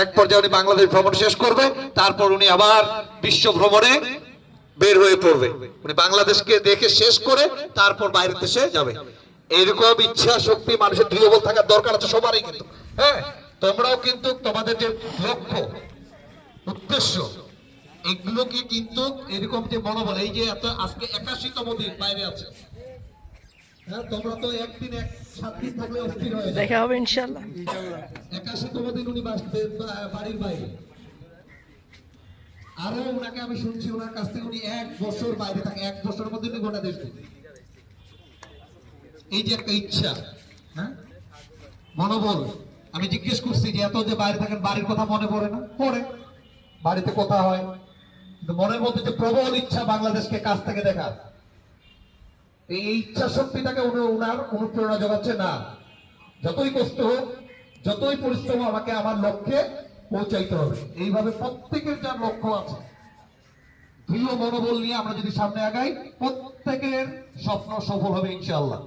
এক পর্যায়ে উনি বাংলাদেশ ভ্রমণ শেষ করবে, তারপর উনি আবার বিশ্ব ভ্রমণে বের হয়ে পড়বে। উনি বাংলাদেশকে দেখে শেষ করে তারপর বাইরের দেশে যাবে। এইরকম ইচ্ছা শক্তি মানুষের দৃঢ়বল থাকার দরকার আছে সবারই কিন্তু। হ্যাঁ, তোমরাও কিন্তু তোমাদের যে লক্ষ্য উদ্দেশ্য এগুলোকে কিন্তু এরকম যে মনোবল, এই যে এত আজকে 81তম দিন বাইরে আছে, হ্যাঁ তোমরা তো একদিন 7 দিন থাকলে অস্থির হয়ে যাবে। দেখা হবে ইনশাআল্লাহ। 81তম দিন উনি বাড়ির বাইরে। আরো ওনাকে আমি শুনছি ওনার কাছ থেকে উনি 1 বছর বাইরে থাকে, 1 বছরের মধ্যে উনি গোটা দেশ ঘুরবে। এই যে একটা ইচ্ছা, হ্যাঁ মনোবল। আমি জিজ্ঞেস করছি যে এত যে বাইরে থাকেন বাড়ির কথা মনে পড়ে না? পড়ে, বাড়িতে কথা হয়, কিন্তু মনের মধ্যে যে প্রবল ইচ্ছা বাংলাদেশকে কাছ থেকে দেখা, এই ইচ্ছা শক্তিটাকে উনার অনুপ্রেরণা যোগাচ্ছে। না যতই কষ্ট হোক, যতই পরিশ্রম, আমাকে আমার লক্ষ্যে পৌঁছাইতে হবে। এইভাবে প্রত্যেকের যার লক্ষ্য আছে, দৃঢ় মনোবল নিয়ে আমরা যদি সামনে আগাই, প্রত্যেকের স্বপ্ন সফল হবে ইনশাআল্লাহ।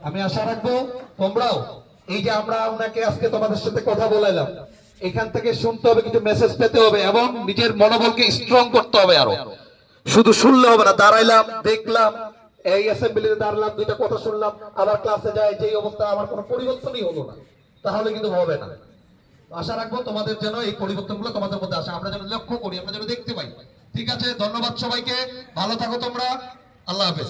আমি আশা রাখবো তোমরাও এই যে আমরা ওনাকে আজকে তোমাদের সাথে কথা বলাইলাম, এখান থেকে শুনতে হবে, কিছু মেসেজ পেতে হবে এবং নিজের মনোবলকে স্ট্রং করতে হবে। আরো শুধু শুনলে হবে না, দাঁড়াইলাম, দেখলাম, এই অ্যাসেম্বলিতে দাঁড়ালাম, 2টা কথা শুনলাম, আবার ক্লাসে যাই, যেই অবস্থা আমার কোনো পরিবর্তনই হলো না, তাহলে কিন্তু হবে না। আশা রাখবো তোমাদের যেন এই পরিবর্তনগুলো তোমাদের মধ্যে আসে, আমরা যেন লক্ষ্য করি, আমরা যেন দেখতে পাই। ঠিক আছে, ধন্যবাদ সবাইকে, ভালো থাকো তোমরা, আল্লাহ হাফেজ।